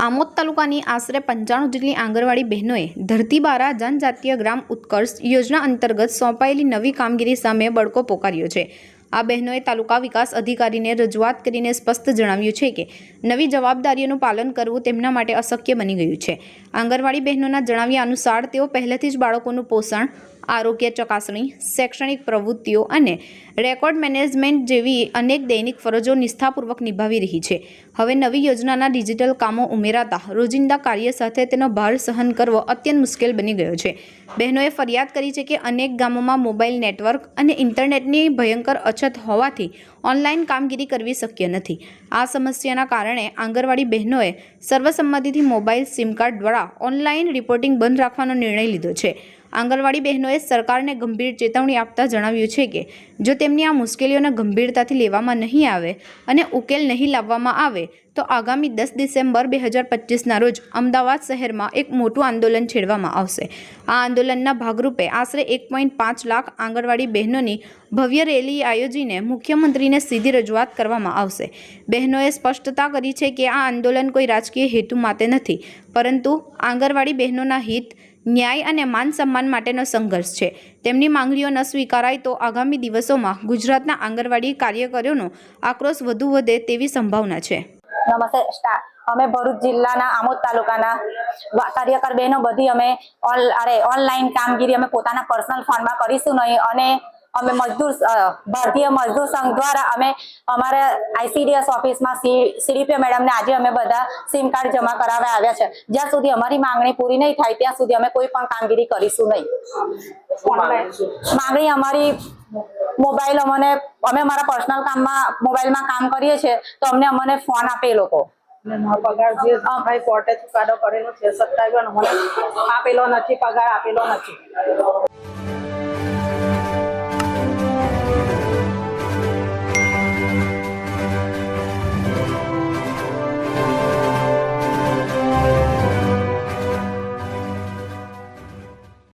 આમોદ તાલુકાની આશરે 95 જેટલી આંગણવાડી બહેનોએ ધરતી બારા જનજાતીય ગ્રામ ઉત્કર્ષ યોજના અંતર્ગત સોંપાયેલી નવી કામગીરી સામે બળકો પોકાર્યો છે। આ બહેનોએ તાલુકા વિકાસ અધિકારીને રજૂઆત કરીને સ્પષ્ટ જણાવ્યું છે કે નવી જવાબદારીઓનું પાલન કરવું તેમના માટે અશક્ય બની ગયું છે। આંગણવાડી બહેનોના જણાવ્યા અનુસાર તેઓ પહેલેથી જ બાળકોનું પોષણ, આરોગ્ય ચકાસણી, શૈક્ષણિક પ્રવૃત્તિઓ અને રેકોર્ડ મેનેજમેન્ટ જેવી અનેક દૈનિક ફરજો નિષ્ઠાપૂર્વક નિભાવી રહી છે। હવે નવી યોજનાના ડિજિટલ કામો ઉમેરાતા રોજિંદા કાર્ય સાથે તેનો ભાર સહન કરવો અત્યંત મુશ્કેલ બની ગયો છે। બહેનોએ ફરિયાદ કરી છે કે અનેક ગામોમાં મોબાઈલ નેટવર્ક અને ઇન્ટરનેટની ભયંકર અછત હોવાથી ઓનલાઈન કામગીરી કરવી શક્ય નથી। આ સમસ્યાના કારણે આંગણવાડી બહેનોએ સર્વસંમતિથી મોબાઈલ સિમ કાર્ડ દ્વારા ઓનલાઈન રિપોર્ટિંગ બંધ રાખવાનો નિર્ણય લીધો છે। આંગણવાડી બહેનોએ સરકારને ગંભીર ચેતવણી આપતા જણાવ્યું છે કે જો તેમની આ મુશ્કેલીઓને ગંભીરતાથી લેવામાં નહીં આવે અને ઉકેલ નહીં લાવવામાં આવે તો આગામી 10 ડિસેમ્બર 2025ના રોજ અમદાવાદ શહેરમાં એક મોટું આંદોલન છેડવામાં આવશે। આ આંદોલનના ભાગરૂપે આશરે 1.5 લાખ આંગણવાડી બહેનોની ભવ્ય રેલી આયોજીને મુખ્યમંત્રીને સીધી રજૂઆત કરવામાં આવશે। બહેનોએ સ્પષ્ટતા કરી છે કે આ આંદોલન કોઈ રાજકીય હેતુ માટે નથી, પરંતુ આંગણવાડી બહેનોના હિત, ન્યાય અને માન સન્માન માટેનો સંઘર્ષ છે। તેમની માંગણીઓ ન સ્વીકારાય તો આગામી દિવસોમાં ગુજરાતના આંગણવાડી કાર્યકરોનો આક્રોશ વધુ વધે તેવી સંભાવના છે। નમસ્તે। અમે ભરૂચ જિલ્લાના આમોદ તાલુકાના કાર્યકર બહેનો બધી અમે ઓનલાઈન કામગીરી અમે પોતાના પર્સનલ ફોનમાં કરીશું નહીં અને અમે ભારતીય મજદૂર સંઘ દ્વારા અમે અમારા આઈસીડીએસ ઓફિસમાં સીડીપીઓ મેડમને આજે અમે બધા સિમ કાર્ડ જમા કરાવવા આવ્યા છે। જ્યાં સુધી અમારી માંગણી પૂરી નહીં થાય ત્યાં સુધી અમે કોઈ પણ કામગીરી કરીશું નહીં। માંગણી અમારી મોબાઈલ અમે અમારા પર્સનલ કામમાં મોબાઈલમાં કામ કરીએ છીએ તો અમને ફોન આપે એ લોકો પગાર જે કોર્ટે ચુકાદો કરેલો છે 27 મને આપેલો નથી, પગાર આપેલો નથી।